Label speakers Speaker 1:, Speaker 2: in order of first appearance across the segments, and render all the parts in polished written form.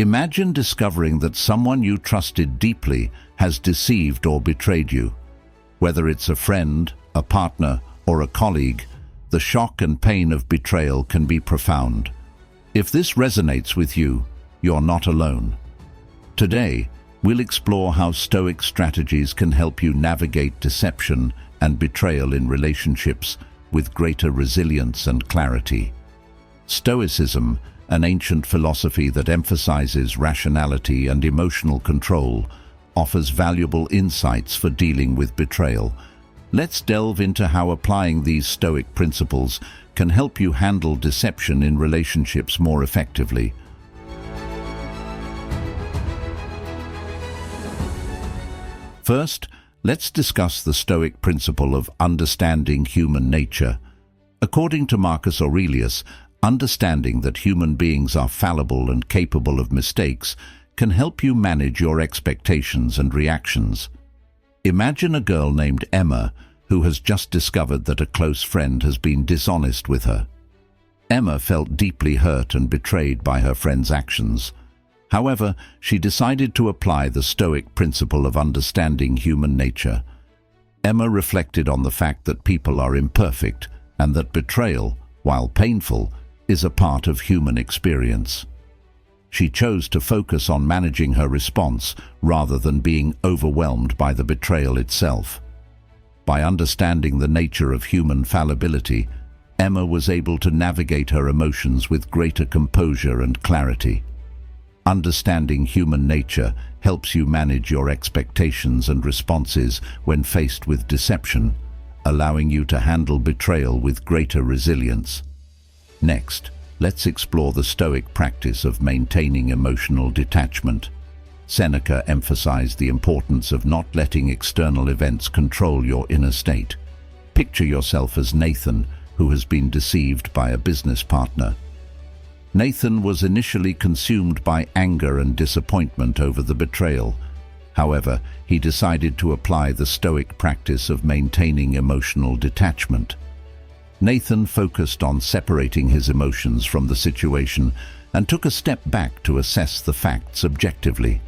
Speaker 1: Imagine discovering that someone you trusted deeply has deceived or betrayed you. Whether it's a friend, a partner, or a colleague, the shock and pain of betrayal can be profound. If this resonates with you, you're not alone. Today, we'll explore how Stoic strategies can help you navigate deception and betrayal in relationships with greater resilience and clarity. Stoicism, an ancient philosophy that emphasizes rationality and emotional control, offers valuable insights for dealing with betrayal. Let's delve into how applying these Stoic principles can help you handle deception in relationships more effectively. First, let's discuss the Stoic principle of understanding human nature. According to Marcus Aurelius, understanding that human beings are fallible and capable of mistakes can help you manage your expectations and reactions. Imagine a girl named Emma who has just discovered that a close friend has been dishonest with her. Emma felt deeply hurt and betrayed by her friend's actions. However, she decided to apply the Stoic principle of understanding human nature. Emma reflected on the fact that people are imperfect and that betrayal, while painful, is a part of human experience. She chose to focus on managing her response rather than being overwhelmed by the betrayal itself. By understanding the nature of human fallibility, Emma was able to navigate her emotions with greater composure and clarity. Understanding human nature helps you manage your expectations and responses when faced with deception, allowing you to handle betrayal with greater resilience. Next, let's explore the Stoic practice of maintaining emotional detachment. Seneca emphasized the importance of not letting external events control your inner state. Picture yourself as Nathan, who has been deceived by a business partner. Nathan was initially consumed by anger and disappointment over the betrayal. However, he decided to apply the Stoic practice of maintaining emotional detachment. Nathan focused on separating his emotions from the situation and took a step back to assess the facts objectively.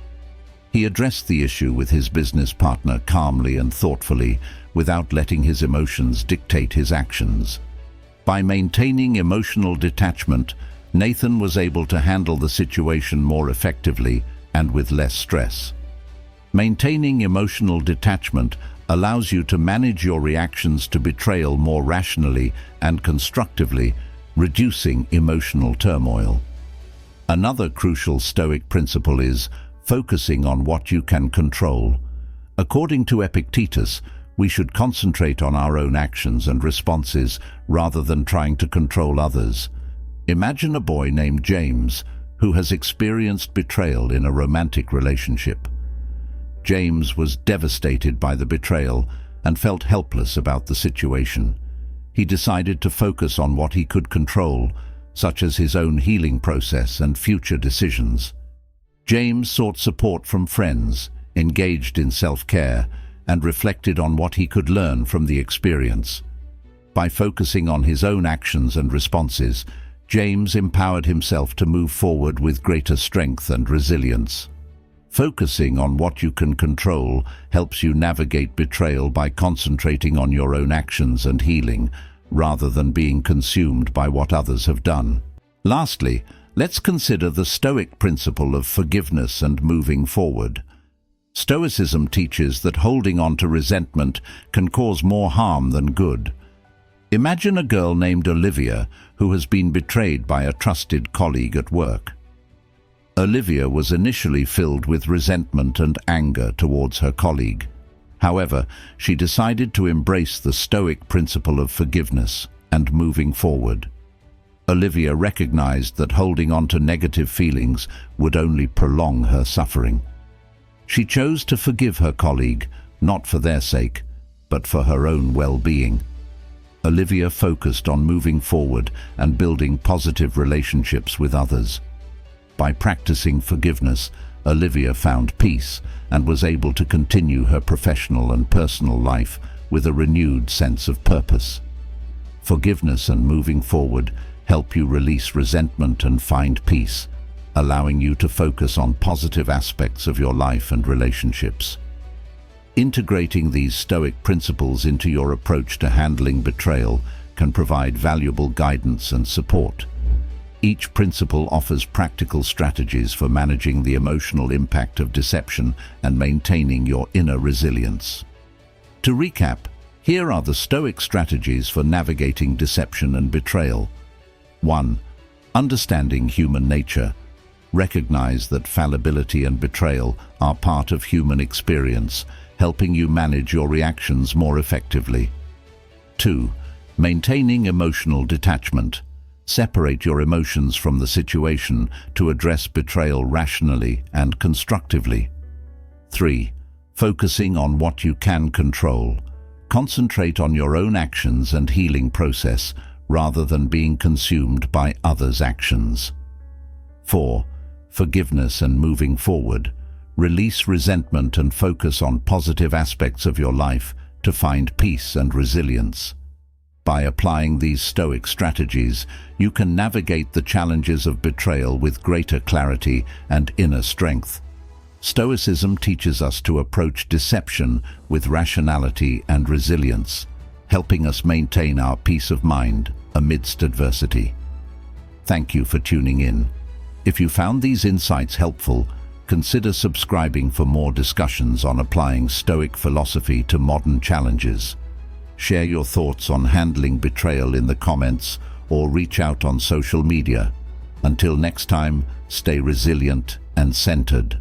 Speaker 1: He addressed the issue with his business partner calmly and thoughtfully, without letting his emotions dictate his actions. By maintaining emotional detachment, Nathan was able to handle the situation more effectively and with less stress. Maintaining emotional detachment allows you to manage your reactions to betrayal more rationally and constructively, reducing emotional turmoil. Another crucial Stoic principle is focusing on what you can control. According to Epictetus, we should concentrate on our own actions and responses rather than trying to control others. Imagine a boy named James who has experienced betrayal in a romantic relationship. James was devastated by the betrayal and felt helpless about the situation. He decided to focus on what he could control, such as his own healing process and future decisions. James sought support from friends, engaged in self-care, and reflected on what he could learn from the experience. By focusing on his own actions and responses, James empowered himself to move forward with greater strength and resilience. Focusing on what you can control helps you navigate betrayal by concentrating on your own actions and healing, rather than being consumed by what others have done. Lastly, let's consider the Stoic principle of forgiveness and moving forward. Stoicism teaches that holding on to resentment can cause more harm than good. Imagine a girl named Olivia who has been betrayed by a trusted colleague at work. Olivia was initially filled with resentment and anger towards her colleague. However, she decided to embrace the Stoic principle of forgiveness and moving forward. Olivia recognized that holding on to negative feelings would only prolong her suffering. She chose to forgive her colleague, not for their sake, but for her own well-being. Olivia focused on moving forward and building positive relationships with others. By practicing forgiveness, Olivia found peace and was able to continue her professional and personal life with a renewed sense of purpose. Forgiveness and moving forward help you release resentment and find peace, allowing you to focus on positive aspects of your life and relationships. Integrating these Stoic principles into your approach to handling betrayal can provide valuable guidance and support. Each principle offers practical strategies for managing the emotional impact of deception and maintaining your inner resilience. To recap, here are the Stoic strategies for navigating deception and betrayal. 1. Understanding human nature. Recognize that fallibility and betrayal are part of human experience, helping you manage your reactions more effectively. 2. Maintaining emotional detachment. Separate your emotions from the situation to address betrayal rationally and constructively. 3. Focusing on what you can control. Concentrate on your own actions and healing process rather than being consumed by others' actions. 4. Forgiveness and moving forward. Release resentment and focus on positive aspects of your life to find peace and resilience. By applying these Stoic strategies, you can navigate the challenges of betrayal with greater clarity and inner strength. Stoicism teaches us to approach deception with rationality and resilience, helping us maintain our peace of mind amidst adversity. Thank you for tuning in. If you found these insights helpful, consider subscribing for more discussions on applying Stoic philosophy to modern challenges. Share your thoughts on handling betrayal in the comments or reach out on social media. Until next time, stay resilient and centered.